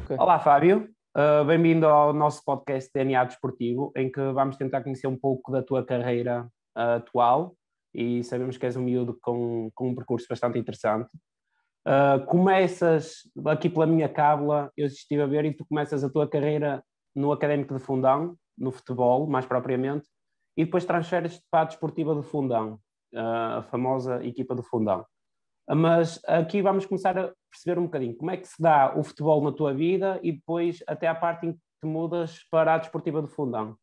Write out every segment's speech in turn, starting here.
Okay. Olá, Fábio. Bem-vindo ao nosso podcast DNA Desportivo, em que vamos tentar conhecer um pouco da tua carreira atual e sabemos que és um miúdo com um percurso bastante interessante. Começas aqui pela minha cábula, eu estive a ver, e tu começas a tua carreira no Académico de Fundão, no futebol, mais propriamente, e depois transferes-te para a Desportiva de Fundão, a famosa equipa do Fundão. Mas aqui vamos começar a perceber um bocadinho como é que se dá o futebol na tua vida e depois até à parte em que te mudas para a Desportiva de Fundão.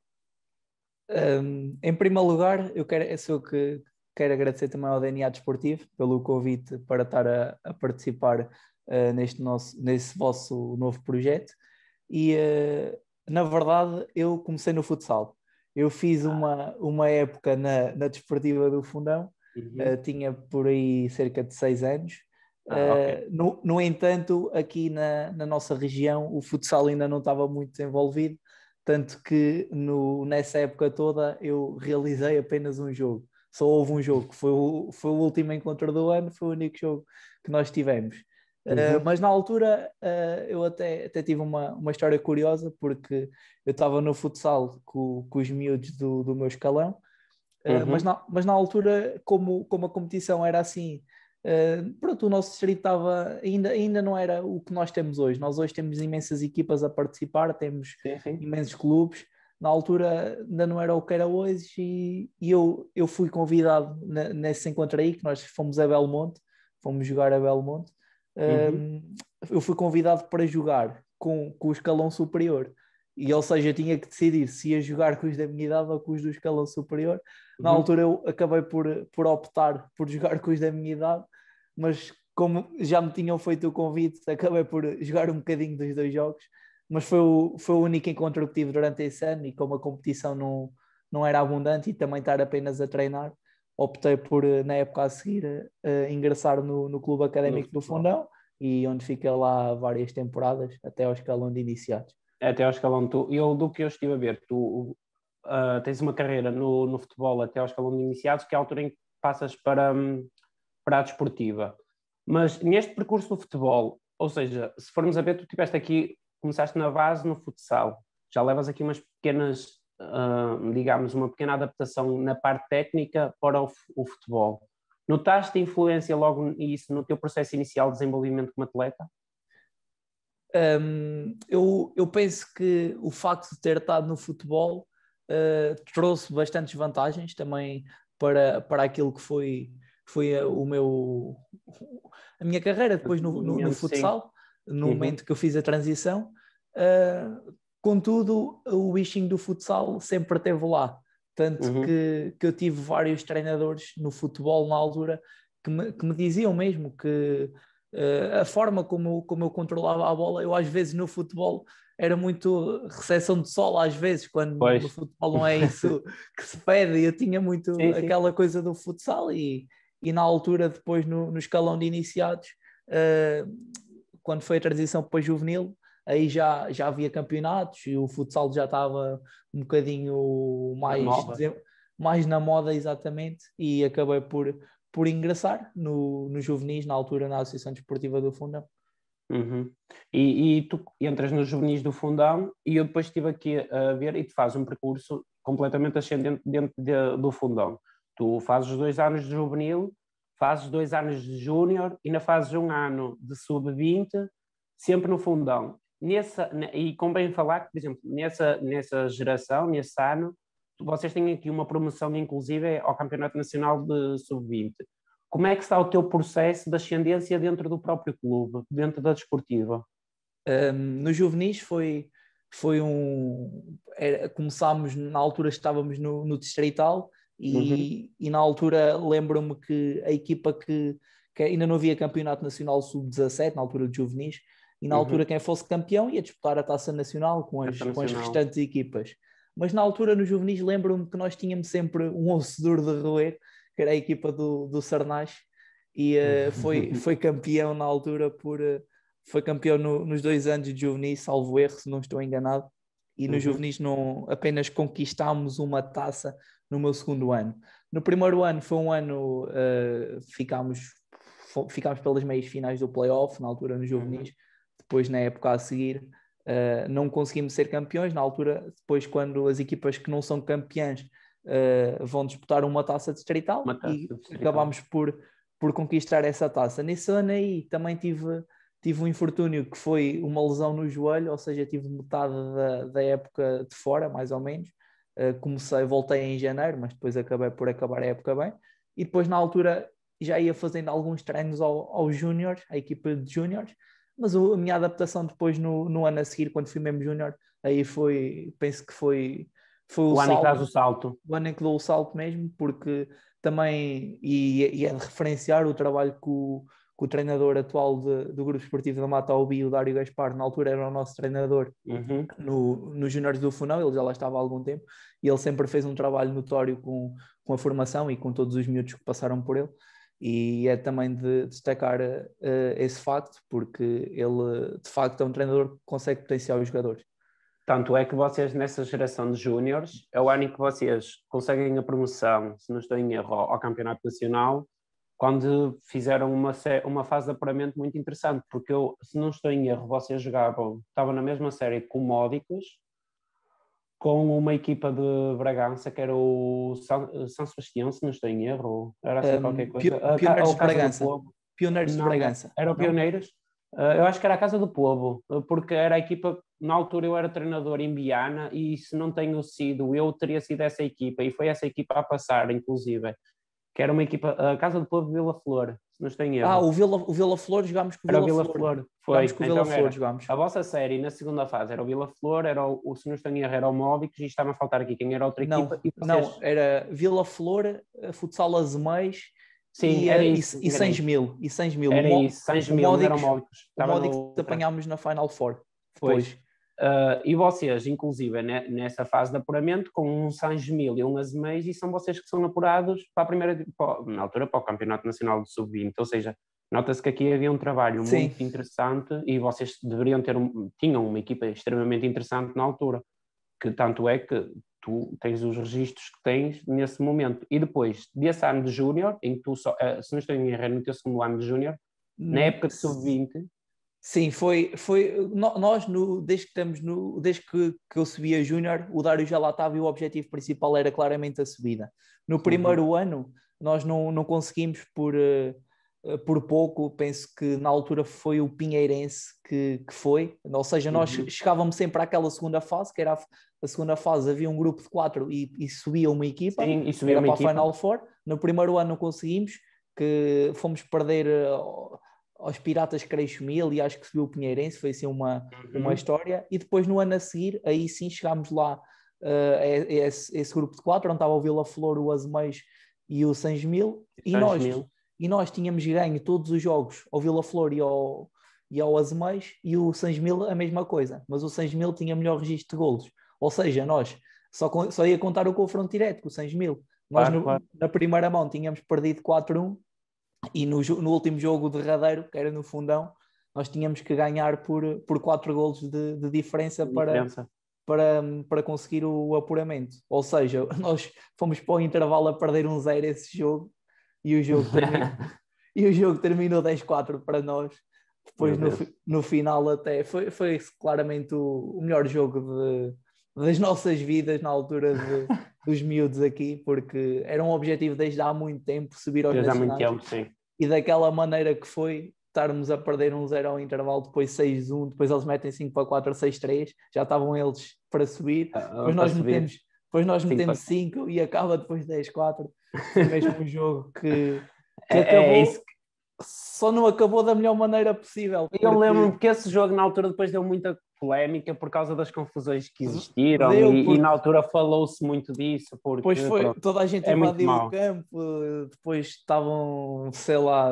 Em primeiro lugar, sou que quero agradecer também ao DNA Desportivo pelo convite para estar a participar nesse vosso novo projeto. E, na verdade, eu comecei no futsal. Eu fiz uma época na Desportiva do Fundão. Tinha por aí cerca de 6 anos. Okay. No entanto, aqui na nossa região, o futsal ainda não estava muito desenvolvido, tanto que nessa época toda eu realizei apenas um jogo. Só houve um jogo, que foi o último encontro do ano, foi o único jogo que nós tivemos. Mas na altura eu até tive uma história curiosa, porque eu estava no futsal com os miúdos do meu escalão. Mas na altura, como a competição era assim, pronto, o nosso distrito ainda não era o que nós temos hoje. Nós hoje temos imensas equipas a participar, temos imensos clubes. Na altura ainda não era o que era hoje, e eu fui convidado nesse encontro aí, que nós fomos a Belmonte, fomos jogar a Belmonte. Eu fui convidado para jogar com o escalão superior. E, ou seja, eu tinha que decidir se ia jogar com os da minha idade ou com os do escalão superior. Na altura eu acabei por optar por jogar com os da minha idade, mas como já me tinham feito o convite, acabei por jogar um bocadinho dos dois jogos. Mas foi o único encontro que tive durante esse ano, e como a competição não era abundante e também estar apenas a treinar, optei por, na época a seguir, ingressar no Clube Académico do Fundão, e onde fiquei lá várias temporadas, até ao escalão de iniciados. Até ao escalão, do que eu estive a ver, tu tens uma carreira no futebol até ao escalão de iniciados, que é a altura em que passas para a desportiva. Mas neste percurso do futebol, ou seja, se formos a ver, tu tiveste aqui, começaste na base no futsal, já levas aqui umas pequenas, digamos, uma pequena adaptação na parte técnica para o futebol. Notaste influência logo nisso no teu processo inicial de desenvolvimento como atleta? Eu penso que o facto de ter estado no futebol trouxe bastantes vantagens também para aquilo que foi a minha carreira depois no futsal, no momento que eu fiz a transição. Contudo, o bichinho do futsal sempre esteve lá, tanto que eu tive vários treinadores no futebol na altura que me diziam mesmo que a forma como eu controlava a bola, eu às vezes no futebol era muito recepção de sol, às vezes, quando no futebol não é isso que se pede. Eu tinha muito aquela coisa do futsal, e na altura, depois no escalão de iniciados, quando foi a transição para juvenil, aí já havia campeonatos e o futsal já estava um bocadinho mais na moda, exatamente, e acabei por ingressar no juvenis, na altura na Associação Desportiva do Fundão. E tu entras nos juvenis do Fundão, e eu depois estive aqui a ver, e tu fazes um percurso completamente ascendente dentro do Fundão. Tu fazes 2 anos de juvenil, fazes 2 anos de júnior, e ainda fazes 1 ano de sub-20, sempre no Fundão. E convém falar que, por exemplo, nessa geração, nesse ano, vocês têm aqui uma promoção inclusive ao Campeonato Nacional de Sub-20. Como é que está o teu processo de ascendência dentro do próprio clube, dentro da desportiva? No juvenis começámos, na altura estávamos no distrital, e na altura lembro-me que a equipa que ainda não havia campeonato nacional sub-17, na altura de juvenis, e na altura quem fosse campeão ia disputar a taça nacional com as restantes equipas. Mas na altura no juvenis lembro-me que nós tínhamos sempre um osso duro de roer, que era a equipa do Sarnás, e foi campeão na altura foi campeão nos 2 anos de juvenis, salvo erro, se não estou enganado, e no juvenis apenas conquistámos uma taça no meu 2º ano. No primeiro ano foi um ano, ficámos pelas meias finais do play-off, na altura no juvenis, depois na época a seguir não conseguimos ser campeões. Na altura, depois quando as equipas que não são campeãs vão disputar uma taça distrital, acabámos por conquistar essa taça. Nesse ano aí também tive um infortúnio que foi uma lesão no joelho, ou seja, tive metade da época de fora, mais ou menos. Voltei em janeiro, mas depois acabei por acabar a época bem. E depois na altura já ia fazendo alguns treinos aos júniores, à equipa de júniores, mas a minha adaptação depois no ano a seguir, quando fui mesmo júnior, aí penso que foi o ano salto, em que dás o salto. O ano em que dou o salto mesmo, porque também, e é de referenciar o trabalho que o treinador atual do Grupo Esportivo da Mata Albi, o Dário Gaspar, na altura era o nosso treinador nos júniores do Funão, ele já lá estava há algum tempo, e ele sempre fez um trabalho notório com a formação e com todos os miúdos que passaram por ele. E é também de destacar esse facto, porque ele de facto é um treinador que consegue potenciar os jogadores. Tanto é que vocês nessa geração de júniores, é o ano em que vocês conseguem a promoção, se não estou em erro, ao Campeonato Nacional, quando fizeram uma fase de apuramento muito interessante, porque se não estou em erro, vocês estavam na mesma série com Módicos, com uma equipa de Bragança, que era o São Sebastião, se não estou em erro, era assim qualquer coisa. Pioneiros de Bragança. Pioneiros de Bragança. Era o Pioneiros. Eu acho que era a Casa do Povo, porque era a equipa, na altura eu era treinador em Biana, e se não tenho sido, eu teria sido essa equipa, e foi essa equipa a passar, inclusive, que era uma equipa, a Casa do Povo de Vila Flor, se não estou em erro. O Vila Flor, jogámos com o Vila Flor. Jogámos com o Vila Flor, jogámos. A vossa série na segunda fase era o Vila Flor, se não estou em erro, era o Módicos, e estava a faltar aqui quem era outra equipa. Não, era Vila Flor, Futsal Azemais. Sim, era isso. E 100 mil. Era isso, 100 mil, eram Módicos. O Módicos apanhámos na Final Four. Depois. E vocês, inclusive, nessa fase de apuramento, com um 100 mil e um Azemais, e são vocês que são apurados para a primeira, na altura, para o Campeonato Nacional de Sub-20. Ou seja, nota-se que aqui havia um trabalho muito interessante, e vocês tinham uma equipa extremamente interessante na altura, que tanto é que tu tens os registros que tens nesse momento. E depois desse ano de júnior, em que tu se não estou em erro, no teu segundo ano de júnior, na época de sub-20... Sim, foi nós, desde que eu subi a júnior, o Dário já lá estava e o objetivo principal era claramente a subida. No primeiro ano, nós não conseguimos por pouco, penso que na altura foi o Pinheirense que foi, ou seja, nós chegávamos sempre àquela segunda fase, que era a segunda fase, havia um grupo de 4 e subia uma equipa, e subia era uma para a Final Four. No primeiro ano não conseguimos, que fomos perder aos Piratas Creixo-Mil, e acho que subiu o Pinheirense, foi assim uma história, e depois no ano a seguir, aí sim chegámos lá a esse grupo de 4, onde estava o Vila Flor, o Azemais e o São Mil, e nós tínhamos ganho todos os jogos ao Vila Flor e ao Azemais, e o São Mil a mesma coisa, mas o São Mil tinha melhor registro de golos, ou seja, nós só ia contar o confronto direto com o São Mil. Nós na primeira mão tínhamos perdido 4-1, e no último jogo derradeiro, que era no Fundão, nós tínhamos que ganhar por 4 golos de diferença para conseguir o apuramento. Ou seja, nós fomos para o intervalo a perder 1-0 esse jogo, e o jogo terminou 10-4 para nós. Depois no final até foi claramente o melhor jogo das nossas vidas na altura dos miúdos aqui, porque era um objetivo desde há muito tempo subir aos nacionais. Há muito tempo, sim. E daquela maneira que foi, estarmos a perder 1-0 ao intervalo, depois 6-1, depois eles metem 5-4, 6-3, já estavam eles para subir, depois nós metemos 5 e acaba depois 10-4. Foi mesmo um jogo que acabou, só não acabou da melhor maneira possível. Eu lembro-me que esse jogo na altura depois deu muita polémica por causa das confusões que existiram, e na altura falou-se muito disso. Depois toda a gente invadiu o campo, depois estavam, sei lá,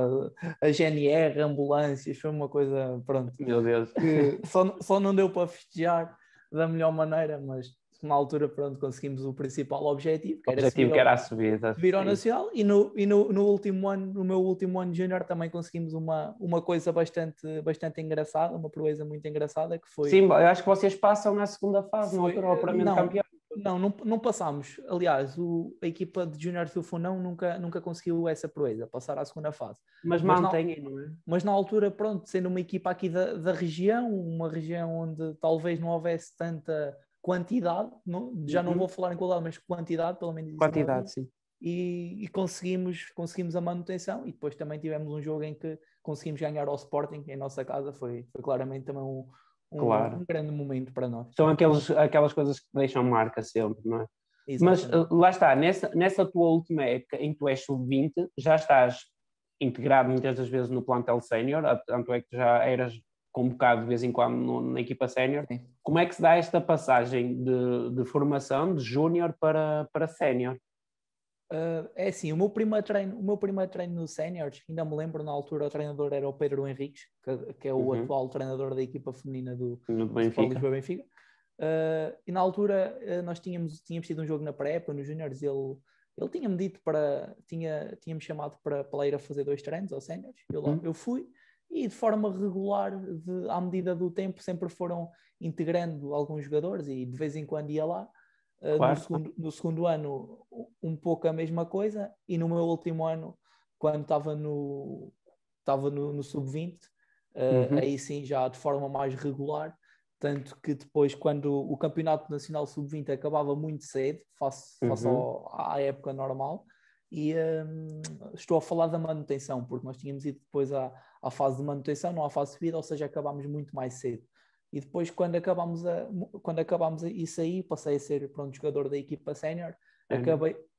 a GNR, ambulâncias, foi uma coisa, pronto. Meu Deus. Que só não deu para festejar da melhor maneira, mas na altura, pronto, conseguimos o principal objetivo, que era a subida. Subir ao Nacional, e no último ano, no meu último ano de júnior, também conseguimos uma coisa bastante engraçada, uma proeza muito engraçada, que foi... Sim, eu acho que vocês passam na segunda fase, no apuramento campeão. Não passámos. Aliás, a equipa de Júniores do Fundão nunca conseguiu essa proeza, passar à segunda fase. Mas mantém, não é? Mas na altura, pronto, sendo uma equipa aqui da região, uma região onde talvez não houvesse tanta quantidade, já não vou falar em qualidade, mas quantidade, pelo menos isso. Quantidade, sim. E conseguimos a manutenção, e depois também tivemos um jogo em que conseguimos ganhar ao Sporting em nossa casa, foi claramente também um grande momento para nós. São aquelas coisas que deixam marca sempre, não é? Exatamente. Mas lá está, nessa tua última época em que tu és sub-20, já estás integrado muitas das vezes no plantel sénior, tanto é que já eras convocado de vez em quando na equipa sénior. Como é que se dá esta passagem de formação de júnior para sénior? É assim, o meu primeiro treino no séniores, ainda me lembro, na altura o treinador era o Pedro Henriques, que é o atual treinador da equipa feminina do Lisboa-Benfica. E na altura nós tínhamos tido um jogo na pré-época, nos júniores, ele tinha-me dito tinha-me chamado para ir a fazer 2 treinos ao séniores. Eu fui, e de forma regular, à medida do tempo, sempre foram integrando alguns jogadores, e de vez em quando ia lá. No segundo ano, um pouco a mesma coisa, e no meu último ano, quando estava no sub-20, aí sim já de forma mais regular, tanto que depois, quando o campeonato nacional sub-20 acabava muito cedo, face à época normal, e estou a falar da manutenção, porque nós tínhamos ido depois à fase de manutenção, não à fase de subida, ou seja, acabámos muito mais cedo. E depois, quando acabámos isso aí, passei a ser jogador da equipa sénior.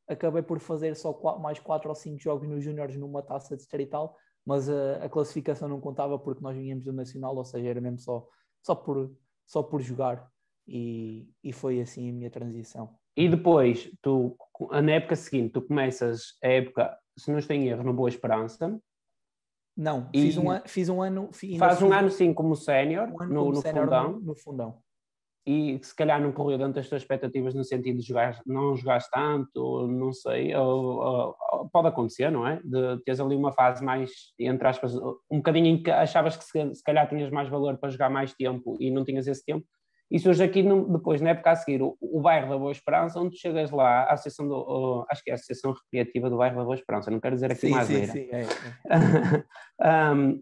Acabei por fazer só mais 4 ou 5 jogos nos júniores numa taça distrital, mas a classificação não contava porque nós vinhamos do Nacional, ou seja, era mesmo só por jogar. E foi assim a minha transição. E depois, na época seguinte, tu começas a época, se não estou em erro, no Boa Esperança. Não, fiz um ano... Faz um ano sim como sénior no Fundão. E se calhar não correu dentro das tuas expectativas no sentido de não jogares tanto, não sei, ou pode acontecer, não é? De teres ali uma fase mais, entre aspas, um bocadinho em que achavas que se calhar tinhas mais valor para jogar mais tempo e não tinhas esse tempo. E surge aqui depois, na época a seguir, o bairro da Boa Esperança, onde tu chegas lá, a associação acho que é a Associação Recreativa do Bairro da Boa Esperança, não quero dizer aqui mais asneira. Sim,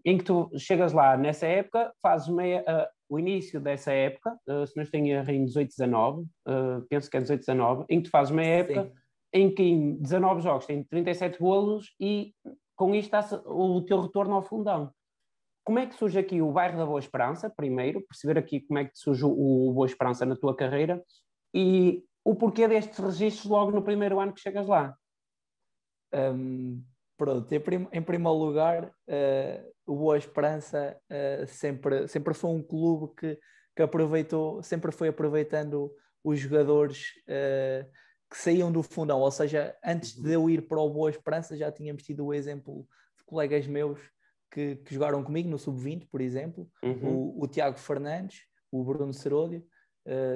em que tu chegas lá nessa época, fazes o início dessa época, se não estou em erro, em 18-19, penso que é 18-19, em que tu fazes uma época em que em 19 jogos tem 37 golos e com isto o teu retorno ao Fundão. Como é que surge aqui o bairro da Boa Esperança, primeiro, perceber aqui como é que surge o Boa Esperança na tua carreira e o porquê destes registros logo no primeiro ano que chegas lá? Pronto, em primeiro lugar, o Boa Esperança sempre foi um clube que aproveitou, sempre foi aproveitando os jogadores que saíam do Fundão, ou seja, antes de eu ir para o Boa Esperança já tínhamos tido o exemplo de colegas meus que jogaram comigo no Sub-20, por exemplo, o Tiago Fernandes, o Bruno Seródio.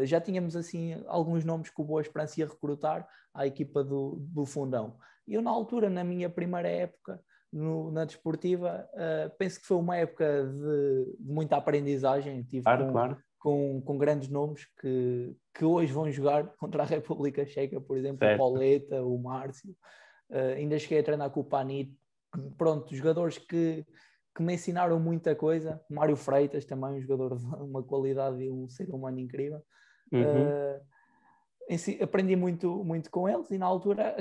Já tínhamos assim alguns nomes que o Boa Esperança ia recrutar à equipa do Fundão. E eu, na altura, na minha primeira época na desportiva, penso que foi uma época de muita aprendizagem. Tive com grandes nomes que hoje vão jogar contra a República Checa, por exemplo, certo. O Pauleta, o Márcio. Ainda cheguei a treinar com o Panito. Pronto, jogadores que me ensinaram muita coisa. Mário Freitas também, um jogador de uma qualidade e um ser humano incrível. Aprendi muito, muito com eles e na altura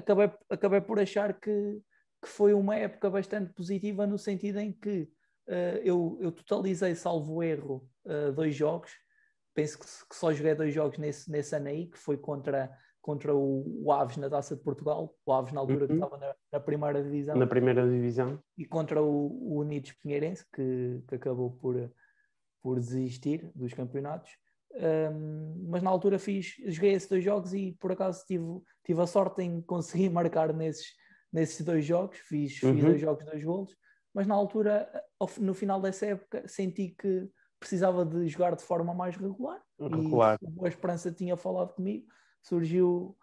acabei por achar que foi uma época bastante positiva no sentido em que eu totalizei, salvo erro, 2 jogos. Penso que só joguei 2 jogos nesse ano aí, que foi contra o Aves na Taça de Portugal, o Aves na altura que estava na primeira divisão. Na primeira divisão. E contra o Unidos Pinheirense, que acabou por desistir dos campeonatos. Mas na altura joguei esses 2 jogos e por acaso tive a sorte em conseguir marcar nesses 2 jogos. Fiz 2 jogos, 2 golos, mas na altura, no final dessa época, senti que precisava de jogar de forma mais regular. E o Boa Esperança tinha falado comigo, surgiu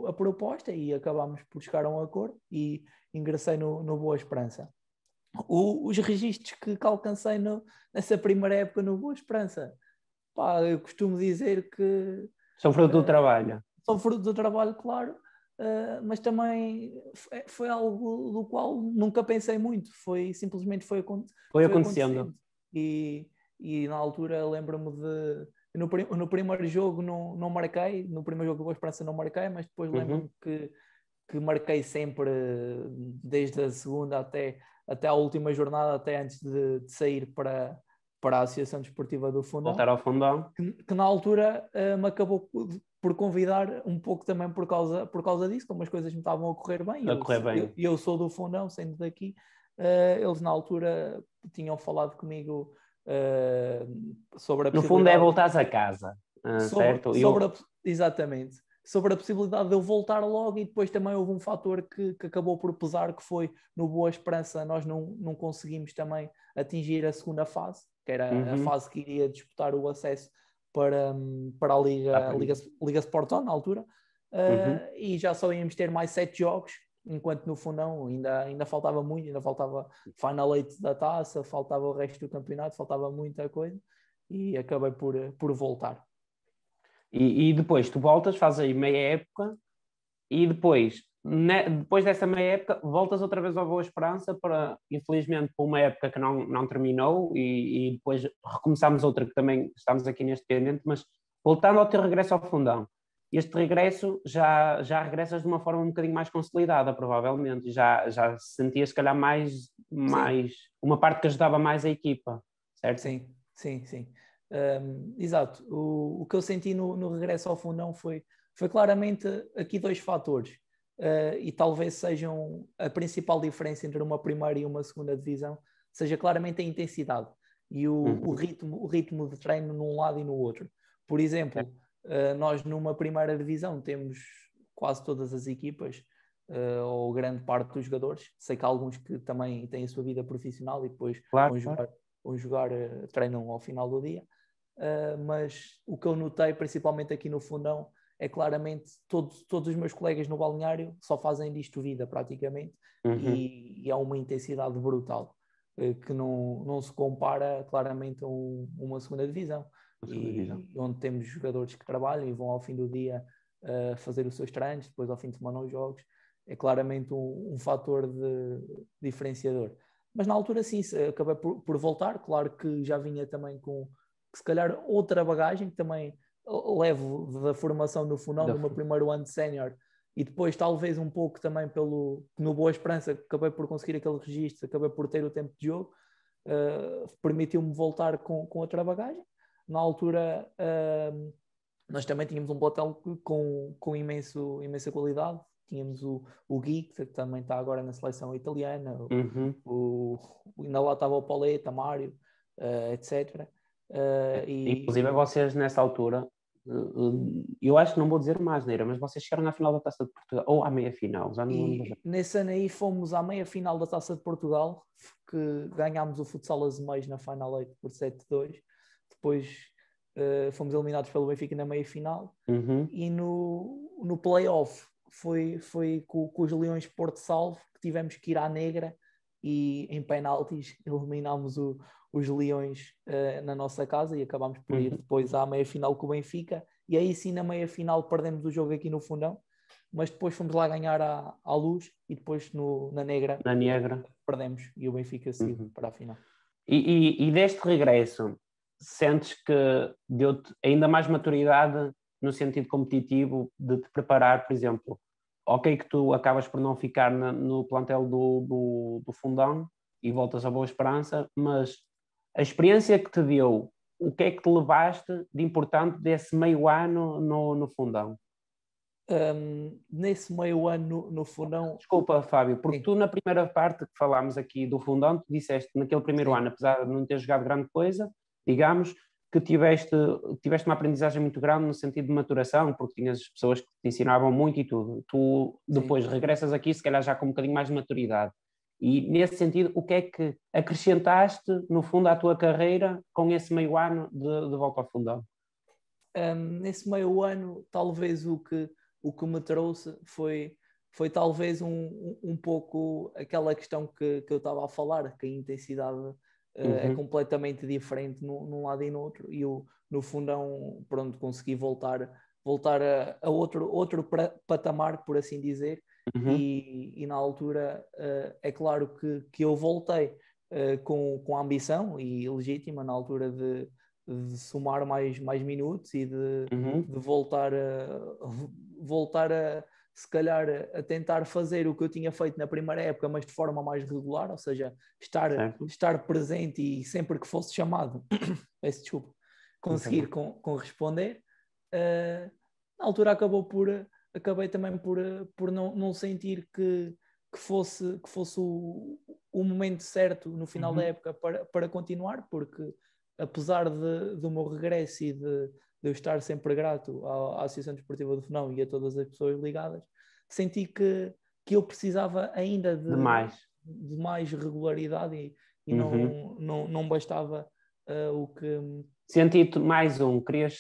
a proposta e acabámos por chegar a um acordo e ingressei no Boa Esperança. Os registros que alcancei nessa primeira época no Boa Esperança, eu costumo dizer que... São fruto do trabalho. são fruto do trabalho, claro, mas também foi algo do qual nunca pensei muito, simplesmente foi acontecendo. E na altura lembro-me no primeiro jogo não marquei, no primeiro jogo do Boa Esperança não marquei, mas depois lembro-me que marquei sempre, desde a segunda até à última jornada, até antes de sair para a Associação Desportiva do Fundão. Voltar ao Fundão. Que na altura me acabou por convidar um pouco também por causa disso, como as coisas me estavam a correr bem. Eu sou do Fundão, sendo daqui. Eles na altura tinham falado comigo sobre a possibilidade... No fundo é voltares a casa, certo? Exatamente. Sobre a possibilidade de eu voltar logo, e depois também houve um fator que acabou por pesar, que foi no Boa Esperança nós não conseguimos também atingir a segunda fase, que era a fase que iria disputar o acesso para a Liga Sporton na altura, e já só íamos ter mais 7 jogos, enquanto no Fundão ainda faltava muito, ainda faltava Final 8 da taça, faltava o resto do campeonato, faltava muita coisa, e acabei por voltar. E depois tu voltas, fazes aí meia época, e depois dessa meia época voltas outra vez ao Boa Esperança, infelizmente para uma época que não terminou, e depois recomeçámos outra que também estamos aqui neste pendente, mas voltando ao teu regresso ao Fundão, este regresso já regressas de uma forma um bocadinho mais consolidada, provavelmente, já sentias se calhar mais uma parte que ajudava mais a equipa, certo? Sim. Exato. O que eu senti no regresso ao Fundão foi claramente aqui 2 fatores, e talvez sejam a principal diferença entre uma primeira e uma segunda divisão, seja claramente a intensidade e o ritmo de treino num lado e no outro. Por exemplo, nós numa primeira divisão temos quase todas as equipas, ou grande parte dos jogadores, sei que há alguns que também têm a sua vida profissional e depois vão jogar, treinam ao final do dia. Mas o que eu notei, principalmente aqui no Fundão, é claramente todos os meus colegas no balneário só fazem disto vida praticamente, e há uma intensidade brutal, que não se compara claramente a uma segunda divisão, onde temos jogadores que trabalham e vão ao fim do dia fazer os seus treinos, depois ao fim de semana os jogos. É claramente um fator diferenciador. Mas na altura sim, acabei por voltar, claro que já vinha também com se calhar outra bagagem que também levo da formação no Fundão, do meu primeiro ano de sénior, e depois talvez um pouco também no Boa Esperança, que acabei por conseguir aquele registro, acabei por ter o tempo de jogo, permitiu-me voltar com outra bagagem. Na altura nós também tínhamos um plantel com imensa qualidade. Tínhamos o Gui, que também está agora na seleção italiana, ainda lá estava o Pauleta, Mário, etc. Inclusive vocês nessa altura, eu acho que não vou dizer mais, Neira, mas vocês chegaram à final da Taça de Portugal, ou à meia-final, já não lembro. Nesse ano aí fomos à meia-final da Taça de Portugal, que ganhámos o Futsal Azeméis na Final 8 por 7-2, depois fomos eliminados pelo Benfica na meia-final, e no play-off foi com os Leões Porto Salvo, que tivemos que ir à Negra, e em penaltis eliminámos os Leões na nossa casa, e acabámos por ir depois à meia-final com o Benfica, e aí sim na meia-final perdemos o jogo aqui no Fundão, mas depois fomos lá ganhar à Luz, e depois na Negra perdemos, e o Benfica seguiu para a final. E deste regresso, sentes que deu-te ainda mais maturidade no sentido competitivo de te preparar, por exemplo, ok que tu acabas por não ficar no plantel do Fundão e voltas à Boa Esperança, mas a experiência que te deu, o que é que te levaste de importante desse meio ano no Fundão? Nesse meio ano no Fundão... Desculpa, Fábio, porque tu na primeira parte que falámos aqui do Fundão, tu disseste que naquele primeiro ano, apesar de não ter jogado grande coisa, digamos, que tiveste uma aprendizagem muito grande no sentido de maturação, porque tinhas pessoas que te ensinavam muito e tudo. Tu depois regressas aqui, se calhar já com um bocadinho mais de maturidade. E nesse sentido, o que é que acrescentaste, no fundo, à tua carreira com esse meio ano de volta ao Fundão? Nesse meio ano, talvez o que me trouxe foi talvez um pouco aquela questão que eu estava a falar, que a intensidade é completamente diferente num lado e no outro, e eu, no Fundão, pronto, consegui voltar voltar a outro patamar, por assim dizer. E na altura é claro que eu voltei com a ambição e legítima na altura de somar mais minutos e de voltar a se calhar a tentar fazer o que eu tinha feito na primeira época, mas de forma mais regular, ou seja, estar presente e sempre que fosse chamado, peço desculpa, conseguir corresponder. Na altura acabei também por não sentir que fosse o momento certo no final da época para continuar, porque apesar do meu regresso e de eu estar sempre grato à Associação Desportiva do Funão e a todas as pessoas ligadas, senti que eu precisava ainda de mais regularidade e não bastava o que... Senti-te mais querias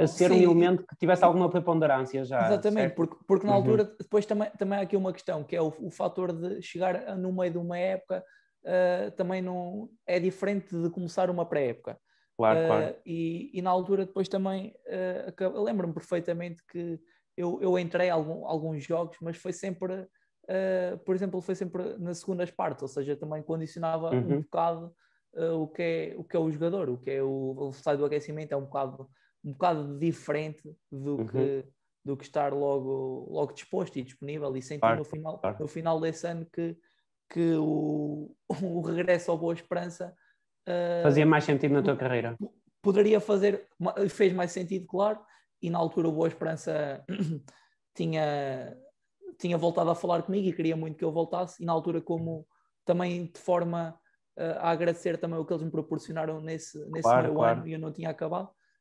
ser um elemento que tivesse alguma preponderância já. Exatamente, porque na altura depois também há aqui uma questão, que é o fator de chegar no meio de uma época, também não é diferente de começar uma pré-época. Claro. E na altura depois também eu lembro-me perfeitamente que eu entrei alguns jogos, mas foi sempre, por exemplo, foi sempre nas segundas partes, ou seja, também condicionava um bocado o que é o jogador, o que é o velocidade do aquecimento, é um bocado diferente do que estar logo disposto e disponível, e senti no final desse ano que o regresso ao Boa Esperança fazia mais sentido na tua carreira. Fez mais sentido, claro, e na altura o Boa Esperança tinha voltado a falar comigo e queria muito que eu voltasse, e na altura, como também de forma a agradecer também o que eles me proporcionaram nesse meio ano, e eu não tinha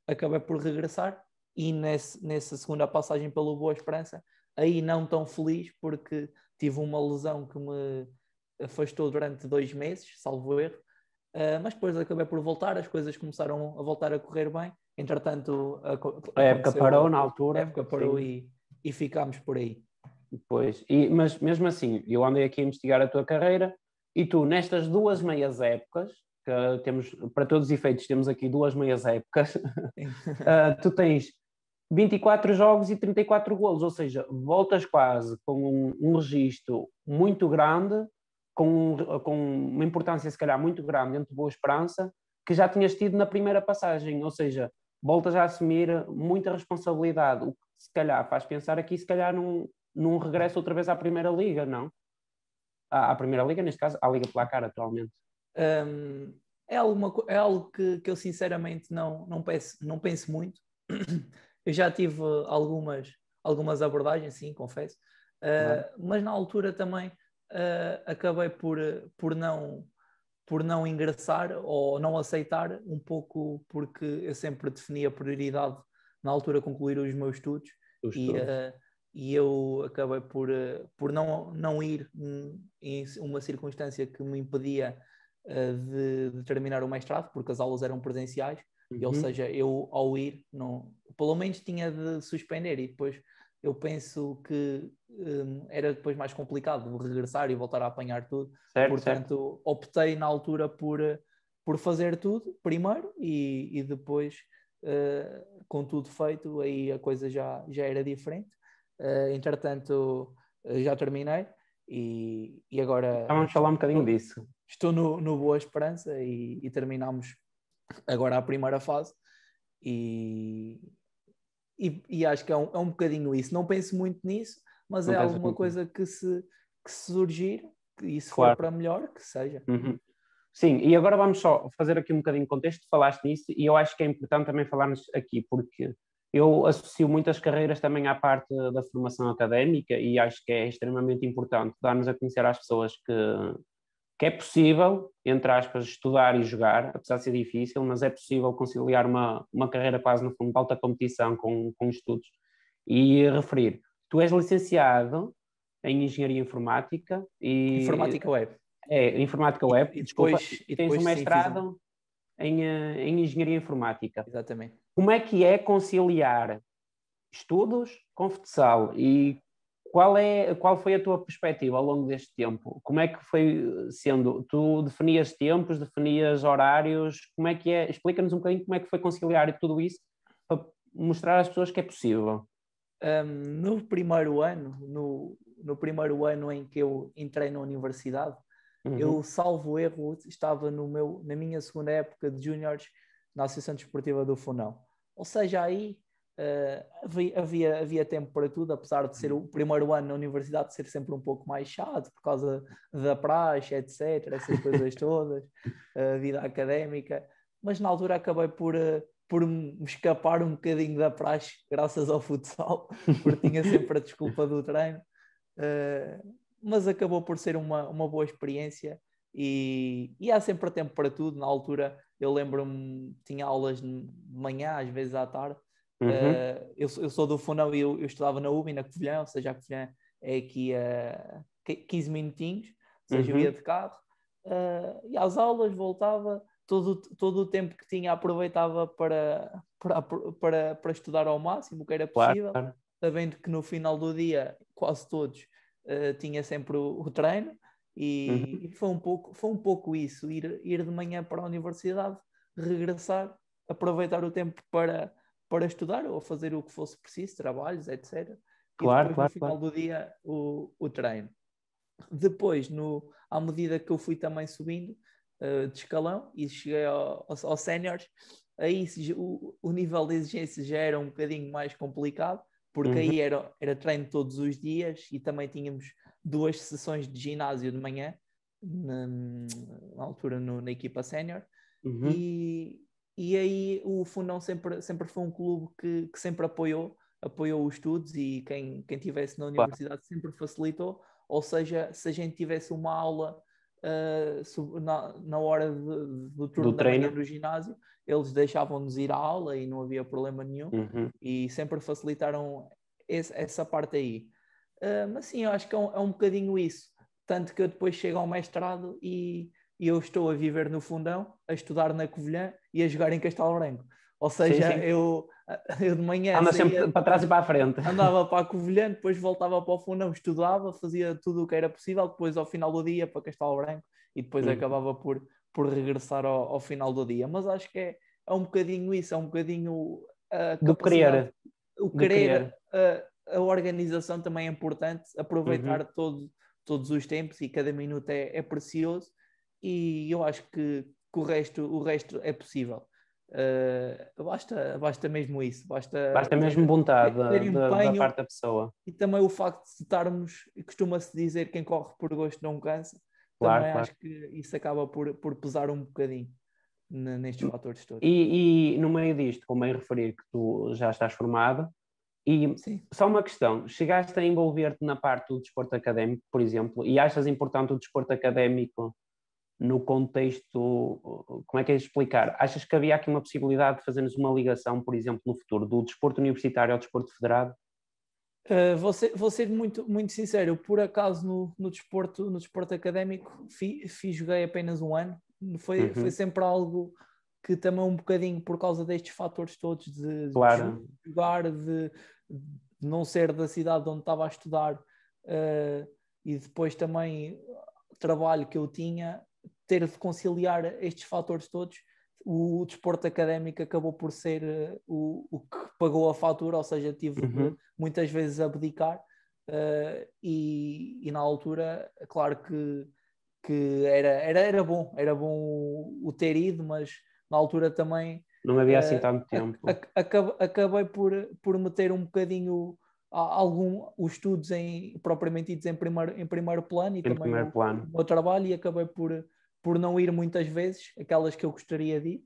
acabei por regressar, e nessa segunda passagem pelo Boa Esperança, aí não tão feliz, porque tive uma lesão que me afastou durante 2 meses, salvo erro, mas depois acabei por voltar, as coisas começaram a voltar a correr bem, entretanto a época parou na altura. A época parou e ficámos por aí. Pois, mas mesmo assim, eu andei aqui a investigar a tua carreira, e tu, nestas 2 meias épocas, que temos, para todos os efeitos, temos aqui 2 meias épocas, tu tens 24 jogos e 34 golos, ou seja, voltas quase com um registro muito grande, com uma importância se calhar muito grande dentro de Boa Esperança, que já tinhas tido na primeira passagem, ou seja, voltas a assumir muita responsabilidade, o que se calhar faz pensar aqui, se calhar num regresso outra vez à Primeira Liga, não? À Primeira Liga, neste caso, à Liga Placar atualmente. É algo que eu sinceramente não penso muito. Eu já tive algumas abordagens, sim, confesso, mas na altura também acabei por não ingressar ou não aceitar, um pouco porque eu sempre defini a prioridade na altura concluir os meus estudos. E eu acabei por não ir em uma circunstância que me impedia de terminar o mestrado, porque as aulas eram presenciais, ou seja, eu ao ir, pelo menos tinha de suspender, e depois eu penso que era depois mais complicado de regressar e voltar a apanhar tudo. Portanto, optei na altura por fazer tudo primeiro e depois, com tudo feito, aí a coisa já era diferente. Entretanto, já terminei e agora vamos falar um bocadinho disso. Estou no Boa Esperança e terminamos agora a primeira fase e acho que é um bocadinho isso. Não penso muito nisso, mas é alguma coisa que se surgir, e se for para melhor, que seja. Sim, e agora vamos só fazer aqui um bocadinho de contexto. Falaste nisso e eu acho que é importante também falarmos aqui, porque eu associo muitas carreiras também à parte da formação académica, e acho que é extremamente importante dar-nos a conhecer às pessoas que é possível, entre aspas, estudar e jogar, apesar de ser difícil, mas é possível conciliar uma carreira quase no fundo de alta competição com estudos. E referir, tu és licenciado em Engenharia Informática e... Informática Web. Informática Web, e desculpa, depois, tens um mestrado em Engenharia Informática. Exatamente. Como é que é conciliar estudos com futsal, e qual foi a tua perspectiva ao longo deste tempo? Como é que foi sendo? Tu definias tempos, definias horários, como é que é? Explica-nos um bocadinho como é que foi conciliar tudo isso mostrar às pessoas que é possível? No primeiro ano, no primeiro ano em que eu entrei na universidade, eu, salvo erro, estava na minha segunda época de júniores na Associação Desportiva do Fundão. Ou seja, aí havia tempo para tudo, apesar de ser o primeiro ano na universidade ser sempre um pouco mais chato por causa da praxe, etc., essas coisas todas, a vida académica, mas na altura acabei por me escapar um bocadinho da praxe graças ao futsal, porque tinha sempre a desculpa do treino, mas acabou por ser uma boa experiência e há sempre tempo para tudo. Na altura eu lembro-me, tinha aulas de manhã, às vezes à tarde. Eu sou do Fundão e eu estudava na UBI, na Covilhã, ou seja, a Covilhã é aqui a 15 minutinhos, ou seja, eu ia de carro, e às aulas voltava, todo o tempo que tinha aproveitava para estudar ao máximo, o que era possível, Claro. sabendo que no final do dia, quase todos, tinha sempre o treino, e foi um pouco isso, ir de manhã para a universidade, regressar, aproveitar o tempo para estudar ou fazer o que fosse preciso, trabalhos, etc. E depois, no final do dia, o treino. Depois, à medida que eu fui também subindo de escalão e cheguei aos séniores, aí o nível de exigência já era um bocadinho mais complicado, porque aí era treino todos os dias e também tínhamos 2 sessões de ginásio de manhã, na altura na equipa sénior, e aí o Fundão sempre foi um clube que sempre apoiou os estudos, e quem estivesse na universidade sempre facilitou. Ou seja, se a gente tivesse uma aula na hora do turno da manhã no ginásio, eles deixavam-nos ir à aula e não havia problema nenhum, e sempre facilitaram essa parte aí. Mas sim, eu acho que é um bocadinho isso. Tanto que eu depois chego ao mestrado e eu estou a viver no Fundão, a estudar na Covilhã e a jogar em Castelo Branco. Ou seja, sim. Eu de manhã anda sempre para trás e para a frente. Andava para a Covilhã, depois voltava para o Fundão, estudava, fazia tudo o que era possível, depois ao final do dia para Castelo Branco, e depois acabava por regressar ao final do dia. Mas acho que é um bocadinho isso, é um bocadinho a capacidade, o querer, a organização também é importante, aproveitar todos os tempos, e cada minuto é precioso, e eu acho que o resto é possível. Basta mesmo isso, basta mesmo vontade da parte da pessoa. E também o facto de estarmos, costuma-se dizer, quem corre por gosto não cansa. Também acho que isso acaba por pesar um bocadinho nestes fatores todos. E no meio disto, como é referir que tu já estás formado, e sim, só uma questão, chegaste a envolver-te na parte do desporto académico, por exemplo, e achas importante o desporto académico no contexto, como é que é de explicar? Achas que havia aqui uma possibilidade de fazermos uma ligação, por exemplo, no futuro, do desporto universitário ao desporto federado? Vou ser muito, muito sincero, eu, por acaso no desporto académico joguei apenas um ano, foi sempre algo que também um bocadinho por causa destes fatores todos de jogar, de não ser da cidade onde estava a estudar, e depois também o trabalho que eu tinha, ter de conciliar estes fatores todos, o desporto académico acabou por ser o que pagou a fatura, ou seja, tive muitas vezes a abdicar, e na altura, claro que era bom o ter ido, mas na altura também não havia assim tanto tempo. Acabei por meter um bocadinho os estudos propriamente ditos em primeiro plano, e também o meu trabalho, e acabei por não ir muitas vezes, aquelas que eu gostaria de ir.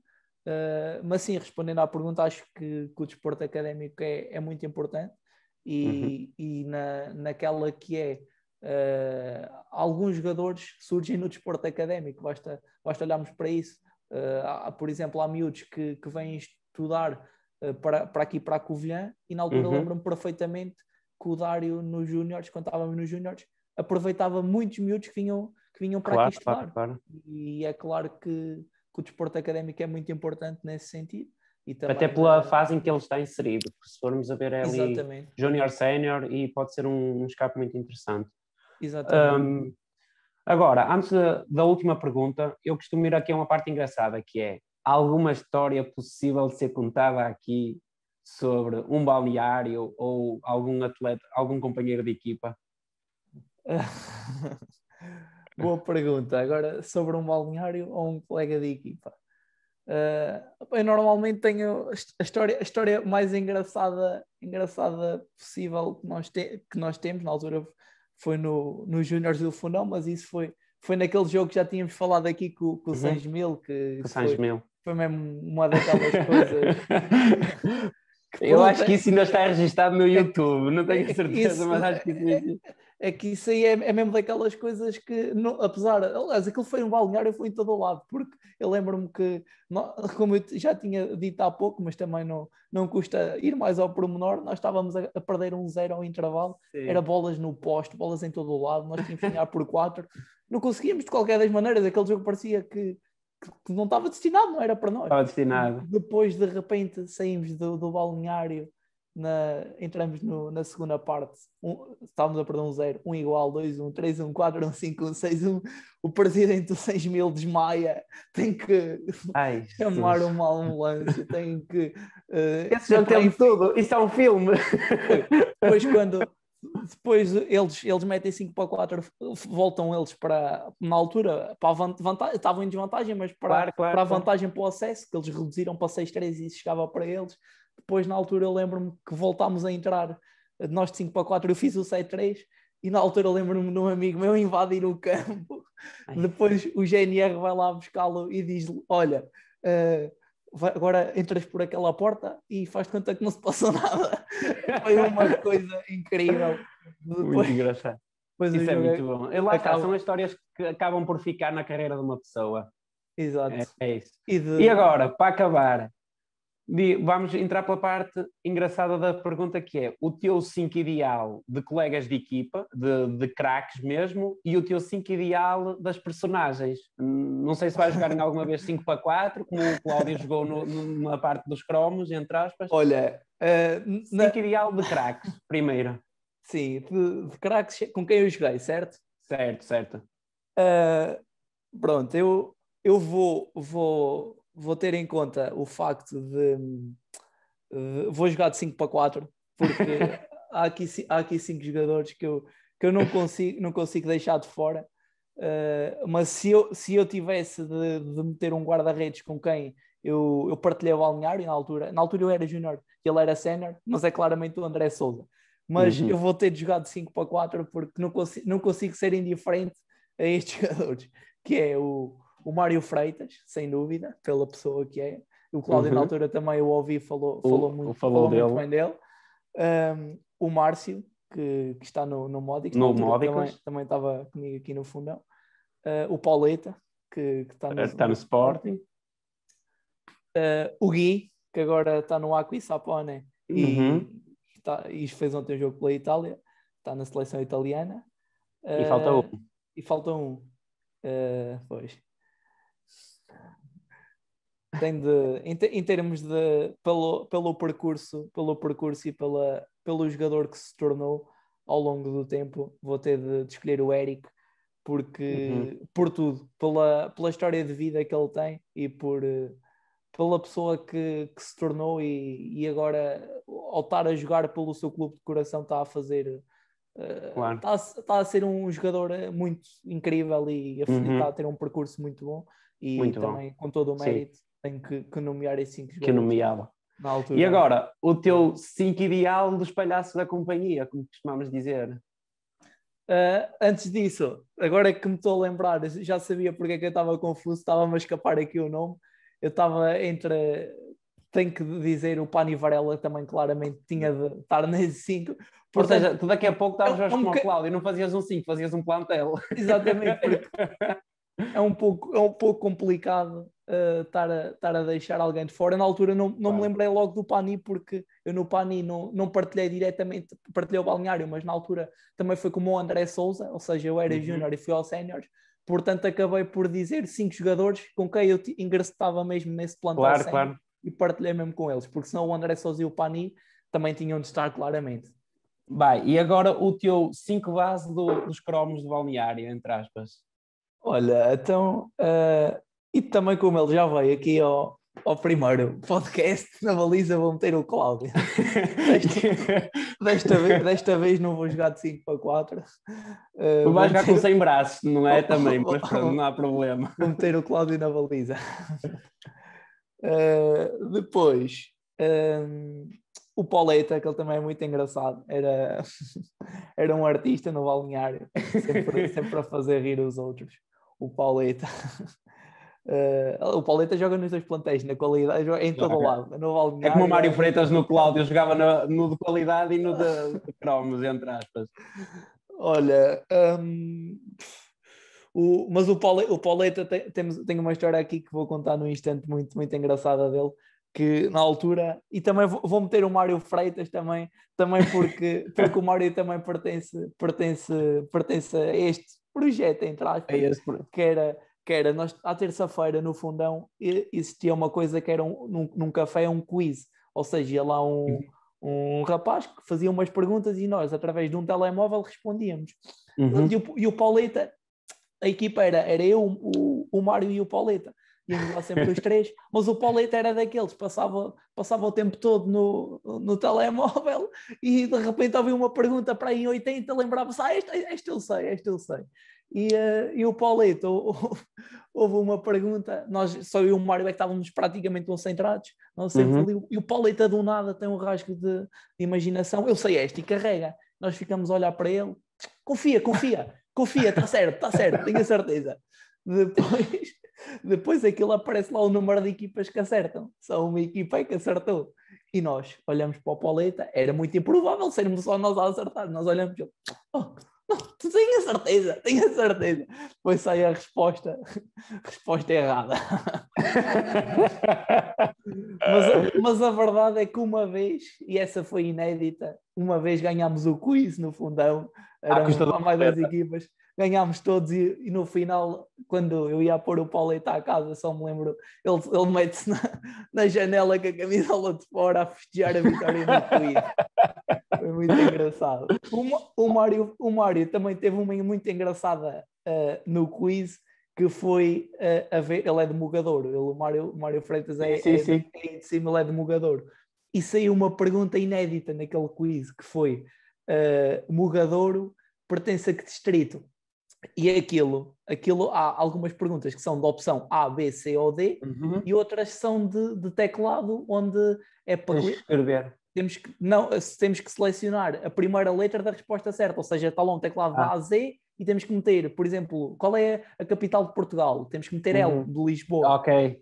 Mas sim, respondendo à pergunta, acho que o desporto académico é muito importante, e naquela que é alguns jogadores surgem no desporto académico, basta olharmos para isso. Por exemplo, há miúdos que vêm estudar para aqui, para a Covilhã, e na altura lembro-me perfeitamente que o Dário nos Júniores, quando estávamos nos Júniores, aproveitava muitos miúdos que vinham para aqui estudar. Claro. E é claro que o desporto académico é muito importante nesse sentido. E também até pela fase em que ele está inserido, porque se formos a ver é ali Júnior, Sénior, e pode ser um escape muito interessante. Exatamente. Agora, antes da última pergunta, eu costumo ir aqui a uma parte engraçada, que é: alguma história possível de ser contada aqui sobre um balneário ou algum atleta, algum companheiro de equipa? Boa pergunta. Agora, sobre um balneário ou um colega de equipa? Eu normalmente tenho a história mais engraçada possível que nós temos. Na altura foi no Júniores do Fundão, mas isso foi naquele jogo que já tínhamos falado aqui com o 6.000, que foi mesmo uma daquelas coisas. Eu acho que isso ainda está registado no YouTube, não tenho certeza, mas acho que isso existe. É que isso aí é mesmo daquelas coisas que, aliás, aquilo foi um balneário, foi em todo o lado, porque eu lembro-me que, como eu já tinha dito há pouco, mas também não custa ir mais ao pormenor, nós estávamos a perder 1-0 ao intervalo, Sim. Era bolas no poste, bolas em todo o lado, nós tínhamos que ganhar por 4, não conseguíamos de qualquer das maneiras, aquele jogo parecia que não estava destinado, não era para nós. Estava destinado. Depois, de repente, saímos do balneário, entramos na segunda parte, estávamos a perder 1-0, 1 igual, 2-1, 3-1, 4-1, 5-1, 6-1. O presidente do 6.000 desmaia, tem que chamar uma ambulância, tem que. Esse jogo tem tudo, isso é um filme. Depois eles metem 5-4, voltam eles para, na altura, para a vantagem, estavam em desvantagem, mas para a vantagem para o acesso, que eles reduziram para 6-3 e isso chegava para eles. Depois, na altura, eu lembro-me que voltámos a entrar, nós de 5-4, eu fiz o 7-3, e na altura eu lembro-me de um amigo meu invadir o campo. Depois o GNR vai lá buscá-lo e diz-lhe: olha, agora entras por aquela porta e faz conta que não se passou nada. Foi uma coisa incrível. Muito engraçado. Isso é muito bom. São histórias que acabam por ficar na carreira de uma pessoa. Exato. É isso. E agora, para acabar, vamos entrar pela parte engraçada da pergunta, que é o teu 5 ideal de colegas de equipa, de craques mesmo, e o teu 5 ideal das personagens. Não sei se vais jogar em alguma vez 5-4, como o Cláudio jogou na parte dos cromos, entre aspas. Olha, 5 ideal de craques, primeiro. Sim, de craques com quem eu joguei, certo? Certo. Pronto, eu vou ter em conta o facto de vou jogar de 5-4, porque há aqui 5 jogadores que eu não consigo deixar de fora. Mas se eu tivesse de meter um guarda-redes com quem eu partilhei o balneário, na altura eu era júnior e ele era sénior, mas é claramente o André Sousa. Mas eu vou ter de jogar de 5-4 porque não consigo ser indiferente a estes jogadores, que é o Mário Freitas, sem dúvida, pela pessoa que é. O Cláudio, na altura, também eu ouvi, falou muito bem dele. O Márcio, que está no Módicos, também estava comigo aqui no Fundão. O Pauleta, que está no Sporting. O Gui, que agora está no Acqui Sapone e fez ontem um jogo pela Itália, está na seleção italiana. E falta um. Pois. Em termos de pelo percurso e pelo jogador que se tornou ao longo do tempo, vou ter de escolher o Érico, porque por tudo, pela história de vida que ele tem e pela pessoa que se tornou e agora, ao estar a jogar pelo seu clube de coração, está a fazer está a ser um jogador muito incrível e está a ter um percurso muito bom e muito também bom. Com todo o mérito. Sim. Tenho que nomear esses 5 jogadores. Que nomeá-lo. E agora, o teu 5 ideal dos palhaços da companhia, como costumamos dizer? Antes disso, agora é que me estou a lembrar, já sabia porque é que eu estava confuso, estava-me a escapar aqui o nome. Eu estava entre... Tenho que dizer, o Pani Varela também claramente tinha de estar nesses 5. Ou seja, tu daqui a pouco estavas como o Cláudio, não fazias um 5, fazias um plantel. Exatamente, porque é um pouco complicado estar a deixar alguém de fora. Na altura não me lembrei logo do Pani, porque eu no Pani não partilhei diretamente, partilhei o balneário, mas na altura também foi como o André Sousa, ou seja, eu era júnior e fui ao sénior, portanto acabei por dizer 5 jogadores com quem eu ingressava mesmo nesse plantel sénior e partilhei mesmo com eles, porque senão o André Sousa e o Pani também tinham de estar claramente. E agora o teu 5 base dos cromos do balneário, entre aspas. Olha, então, e também como ele já veio aqui Ao primeiro podcast na baliza vou meter o Cláudio. Desta vez não vou jogar de 5-4. Tu vais jogar com 100 braços, não é? Também, mas pronto, não há problema. Vou meter o Cláudio na baliza. Depois, o Pauleta, que ele também é muito engraçado, era um artista no balneário, sempre a fazer rir os outros. O Pauleta. O Pauleta joga nos dois plantéis, na qualidade, em todo lado. No balneário, é como o Mário Freitas no Cláudio, jogava no de qualidade e no de cromos, entre aspas. Olha, mas o Pauleta tem uma história aqui que vou contar num instante muito, muito engraçada dele, que na altura, e também vou meter o Mário Freitas também porque o Mário também pertence a este projeto, entre aspas, que era nós, à terça-feira no Fundão existia uma coisa que era num café um quiz, ou seja, ia lá um rapaz que fazia umas perguntas e nós, através de um telemóvel, respondíamos. E o Pauleta, a equipa era eu, o Mário e o Pauleta. Íamos lá sempre os três, mas o Pauleta era daqueles, passava o tempo todo no telemóvel e de repente havia uma pergunta para aí em 80, lembrava-se, este eu sei. E o Pauleta, houve uma pergunta, nós, só eu e o Mário é que estávamos praticamente concentrados, nós sempre ali, e o Pauleta do nada tem um rasgo de imaginação, eu sei esta, e carrega, nós ficamos a olhar para ele, confia, está certo, tenho a certeza. Depois aquilo aparece lá o número de equipas que acertam, só uma equipa é que acertou, e nós olhamos para o Pauleta, era muito improvável sermos só nós a acertar, nós olhamos e não, tenho a certeza. Depois sai a resposta errada. mas a verdade é que uma vez, e essa foi inédita, uma vez ganhámos o quiz no Fundão, éramos mais das equipas, ganhámos todos e no final, quando eu ia pôr o Pauleta à casa, só me lembro, ele mete-se na janela com a camisola de fora a festejar a vitória no quiz. Foi muito engraçado. O Mário também teve uma muito engraçada no quiz, que foi a ver, ele é de Mogadouro, o Mário Freitas é de cima, ele é de Mogadouro. E saiu uma pergunta inédita naquele quiz, que foi Mogadouro pertence a que distrito? E aquilo, há algumas perguntas que são da opção A, B, C ou D, e outras são de teclado, onde é para escrever. Temos que selecionar a primeira letra da resposta certa, ou seja, está lá um teclado A a Z e temos que meter, por exemplo, qual é a capital de Portugal? Temos que meter L, de Lisboa. Ok.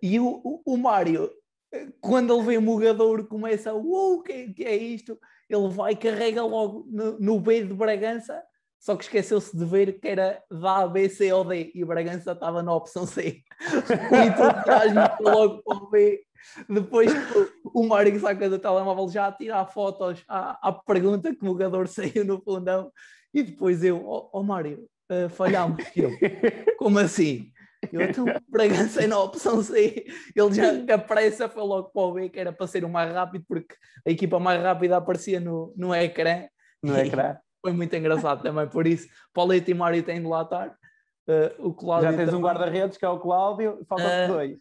E o Mário, quando ele vê o Mogadouro, começa, que é isto? Ele vai e carrega logo no B de Bragança, só que esqueceu-se de ver que era da A, B, C ou D, e Bragança estava na opção C. E tu traz-me logo para o B. Depois o Mário que saca do telemóvel já a tirar fotos à pergunta que o Mogadouro saiu no Fundão, e depois eu, Mário, falhámos. Como assim? Então, Bragança na opção C, ele já com a pressa foi logo para o B, que era para ser o mais rápido, porque a equipa mais rápida aparecia no ecrã. Foi muito engraçado também, por isso Pauleta e Mário têm de lá estar. O Cláudio já tens também. Um guarda-redes que é o Cláudio, faltam dois.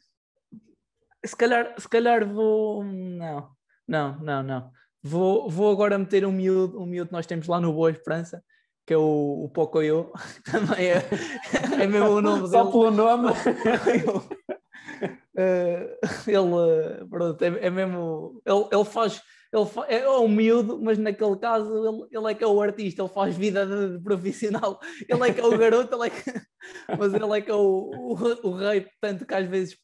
Se calhar vou... Não. Vou agora meter um miúdo que nós temos lá no Boa Esperança, que é o Pocoyo, também é mesmo o nome Só dele. pelo nome. Pronto, é mesmo... Ele faz... é um miúdo, mas naquele caso ele é que é o artista, ele faz vida de profissional, ele é que é o garoto, mas ele é que é o rei, tanto que às vezes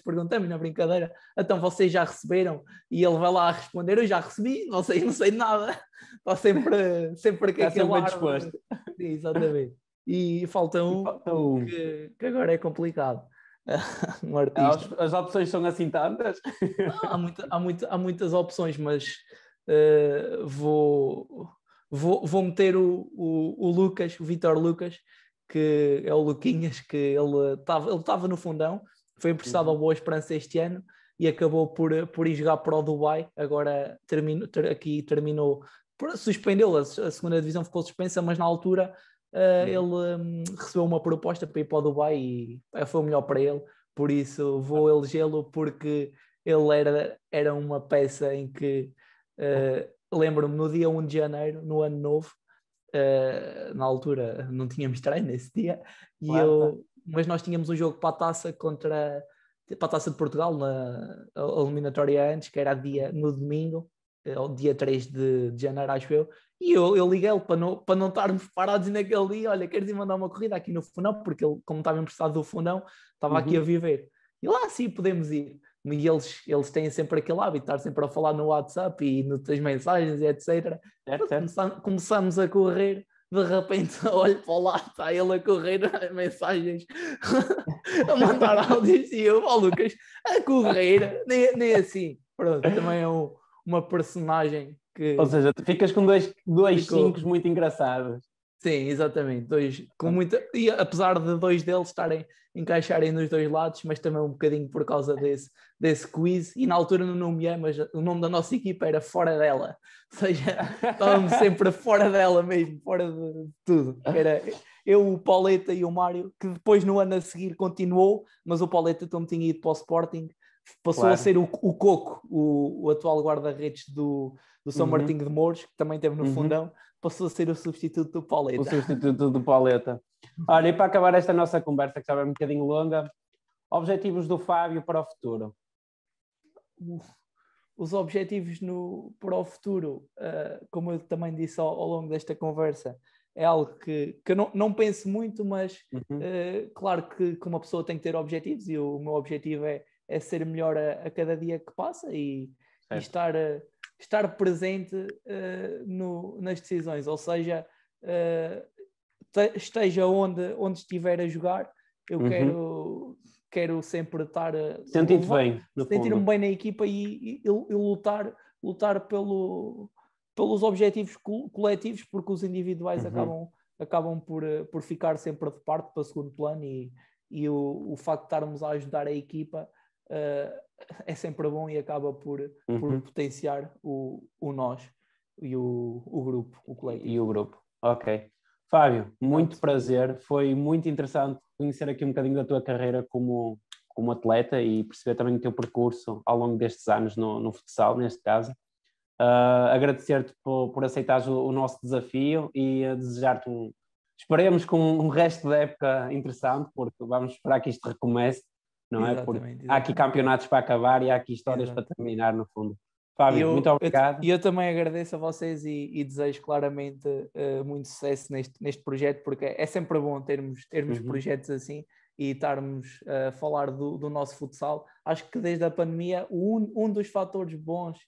perguntamos na brincadeira, então vocês já receberam? E ele vai lá a responder, eu já recebi, não sei de nada, está sempre com aquele ar. Disposto. Sim, exatamente. E falta um que agora é complicado. Um artista. As opções são assim tantas? Há muitas opções, mas vou meter o Lucas, o Vítor Lucas, que é o Luquinhas, que ele estava no Fundão, foi emprestado ao Boa Esperança este ano e acabou por ir jogar para o Dubai. Agora terminou, suspendeu, a segunda divisão ficou suspensa, mas na altura ele recebeu uma proposta para ir para o Dubai e foi o melhor para ele, por isso vou elegê-lo porque ele era uma peça em que lembro-me no dia 1 de janeiro, no ano novo, na altura não tínhamos treino nesse dia, mas nós tínhamos um jogo para a taça para a Taça de Portugal, a eliminatória antes, que era no domingo, o dia 3 de janeiro, acho eu, e eu liguei-lhe para não estarmos parados naquele dia. Olha, queres ir mandar uma corrida aqui no Fundão? Porque ele, como estava emprestado do Fundão, estava aqui a viver. E lá sim, podemos ir. E eles têm sempre aquele hábito de estar sempre a falar no WhatsApp e nas mensagens, etc. Começamos a correr, de repente olho para o lado, está ele a correr, mensagens, a mandar áudios, e eu, Lucas, a correr, nem assim. Pronto, também é uma personagem que... Ou seja, tu ficas com dois 5 muito engraçados. Sim, exatamente. E apesar de 2 deles encaixarem nos 2 lados, mas também um bocadinho por causa desse quiz, e na altura não nomeei, mas o nome da nossa equipa era Fora Dela, ou seja, estávamos sempre fora dela mesmo, fora de tudo. Era eu, o Pauleta e o Mário, que depois no ano a seguir continuou, mas o Pauleta também tinha ido para o Sporting, passou a ser o Coco, o atual guarda-redes do São Martinho de Mouros, que também esteve no Fundão, passou a ser o substituto do Pauleta. O substituto do Pauleta. Olha, e para acabar esta nossa conversa, que já vai um bocadinho longa, objetivos do Fábio para o futuro? Os objetivos para o futuro, como eu também disse ao longo desta conversa, é algo que eu não penso muito, mas claro que uma pessoa tem que ter objetivos, e o meu objetivo é ser melhor a cada dia que passa e estar presente nas decisões, ou seja, esteja onde estiver a jogar, eu quero sempre estar sentir-te bem, sentir-me bem na equipa e lutar pelos objetivos coletivos, porque os individuais acabam por ficar sempre de parte para segundo plano, e o facto de estarmos a ajudar a equipa é sempre bom e acaba por potenciar o nós e o grupo, o coletivo. E o grupo, ok. Fábio, muito prazer, foi muito interessante conhecer aqui um bocadinho da tua carreira como atleta e perceber também o teu percurso ao longo destes anos no futsal, neste caso. Agradecer-te por aceitares o nosso desafio e desejar-te esperemos com um resto da época interessante, porque vamos esperar que isto recomece, não é? Porque há aqui campeonatos para acabar e há aqui histórias para terminar, no fundo. Fábio, muito obrigado. E eu também agradeço a vocês e desejo claramente muito sucesso neste projeto, porque é sempre bom termos projetos assim e estarmos a falar do nosso futsal. Acho que desde a pandemia, um dos fatores bons,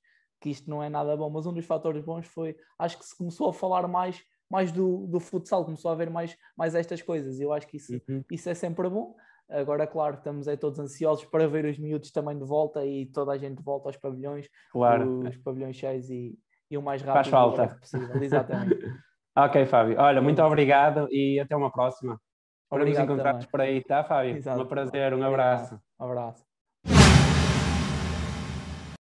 que isto não é nada bom, mas um dos fatores bons foi, acho que se começou a falar mais do futsal, começou a haver mais estas coisas, e eu acho que isso é sempre bom. Agora, claro, estamos todos ansiosos para ver os miúdos também de volta e toda a gente volta aos pavilhões, os pavilhões cheios e o mais rápido possível. Exatamente. Ok, Fábio. Olha, muito obrigado e até uma próxima. Podemos encontrar-nos por aí, tá, Fábio? Exato. Um prazer, um abraço. Um abraço.